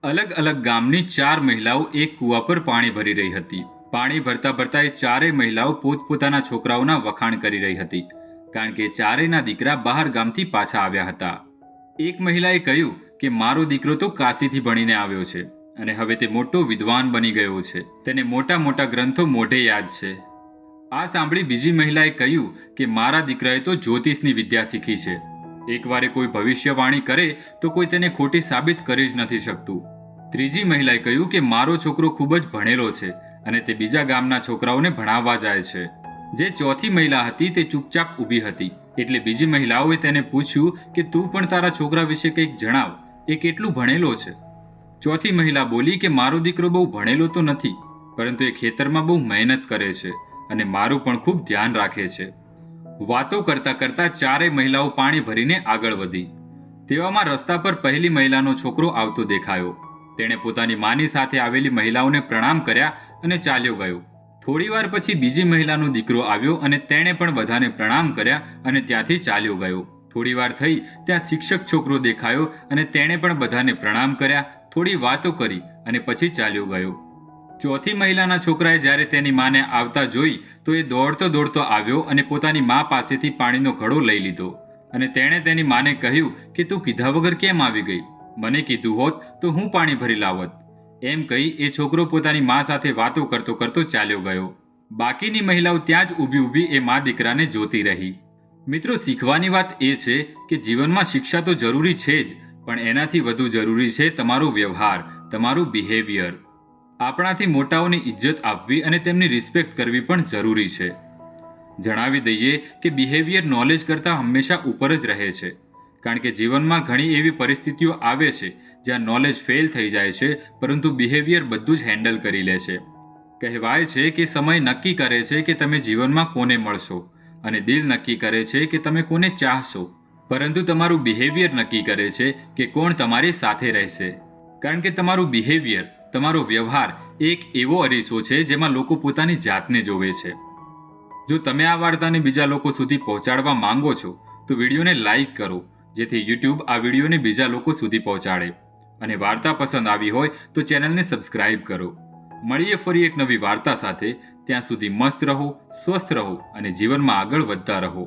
અલગ અલગ ગામની 4 મહિલાઓ એક કૂવા પર પાણી ભરી રહી હતી. પાણી ભરતા ભરતા એ ચારેય મહિલાઓ પોતપોતાના છોકરાઓના વખાણ કરી રહી હતી, કારણ કે ચારેયના દીકરા બહાર ગામથી પાછા આવ્યા હતા. એક મહિલાએ કહ્યું કે મારો દીકરો તો કાશીથી ભણીને આવ્યો છે અને હવે તે મોટો વિદ્વાન બની ગયો છે. તેને મોટા મોટા ગ્રંથો મોઢે યાદ છે. આ સાંભળી બીજી મહિલાએ કહ્યું કે મારા દીકરાએ તો જ્યોતિષની વિદ્યા શીખી છે. એકવારે કોઈ ભવિષ્યવાણી કરે તો કોઈ તેને ખોટી સાબિત કરી જ નથી શકતું. ત્રીજી મહિલાએ કહ્યું કે મારો છોકરો ખૂબ જ ભણેલો છે અને તે બીજા ગામના છોકરાઓને ભણાવવા જાય છે. જે ચોથી મહિલા હતી તે ચૂપચાપ ઊભી હતી, એટલે બીજી મહિલાઓએ તેને પૂછ્યું કે તું પણ તારા છોકરા વિશે કંઈક જણાવ, એ કેટલું ભણેલો છે. ચોથી મહિલા બોલી કે મારો દીકરો બહુ ભણેલો તો નથી, પરંતુ એ ખેતરમાં બહુ મહેનત કરે છે અને મારું પણ ખૂબ ધ્યાન રાખે છે. વાતો કરતા કરતા ચારેય મહિલાઓ પાણી ભરીને આગળ વધી. તેવામાં રસ્તા પર પહેલી મહિલાનો છોકરો આવતો દેખાયો. તેણે પોતાની માની સાથે આવેલી મહિલાઓને પ્રણામ કર્યા અને ચાલ્યો ગયો. થોડીવાર પછી બીજી મહિલાનો દીકરો આવ્યો અને તેણે પણ બધાને પ્રણામ કર્યા અને ત્યાંથી ચાલ્યો ગયો. થોડીવાર થઈ ત્યાં શિક્ષક છોકરો દેખાયો અને તેણે પણ બધાને પ્રણામ કર્યા, થોડી વાતો કરી અને પછી ચાલ્યો ગયો. ચોથી મહિલાના છોકરાએ જ્યારે તેની માને આવતા જોઈ તો એ દોડતો દોડતો આવ્યો અને પોતાની મા પાસેથી પાણીનો ઘડો લઈ લીધો અને તેણે તેની માને કહ્યું કે તું કીધા વગર કેમ આવી ગઈ? મને કીધું હોત તો હું પાણી ભરી લાવત. એમ કહી એ છોકરો પોતાની મા સાથે વાતો કરતો કરતો ચાલ્યો ગયો. બાકીની મહિલાઓ ત્યાં જ ઊભી ઊભી એ મા દીકરાને જોતી રહી. મિત્રો, શીખવાની વાત એ છે કે જીવનમાં શિક્ષા તો જરૂરી છે જ, પણ એનાથી વધુ જરૂરી છે તમારો વ્યવહાર, તમારું બિહેવિયર. આપણાથી મોટાઓની ઇજ્જત આપવી અને તેમની રિસ્પેક્ટ કરવી પણ જરૂરી છે. જણાવી દઈએ કે બિહેવિયર નોલેજ કરતાં હંમેશા ઉપર જ રહે છે, કારણ કે જીવનમાં ઘણી એવી પરિસ્થિતિઓ આવે છે જ્યાં નોલેજ ફેલ થઈ જાય છે, પરંતુ બિહેવિયર બધું જ હેન્ડલ કરી લે છે. કહેવાય છે કે સમય નક્કી કરે છે કે તમે જીવનમાં કોને મળશો અને દિલ નક્કી કરે છે કે તમે કોને ચાહશો, પરંતુ તમારું બિહેવિયર નક્કી કરે છે કે કોણ તમારી સાથે રહેશે. કારણ કે તમારું બિહેવિયર, તમારો વ્યવહાર એક એવો અરીસો છે જેમાં લોકો પોતાની જાતને જોવે છે. જો તમે આ વાર્તાને બીજા લોકો સુધી પહોંચાડવા માંગો છો તો વિડીયોને લાઈક કરો, જેથી યુટ્યુબ આ વિડીયોને બીજા લોકો સુધી પહોંચાડે. અને વાર્તા પસંદ આવી હોય તો ચેનલને સબસ્ક્રાઇબ કરો. મળીએ ફરી એક નવી વાર્તા સાથે. ત્યાં સુધી મસ્ત રહો, સ્વસ્થ રહો અને જીવનમાં આગળ વધતા રહો.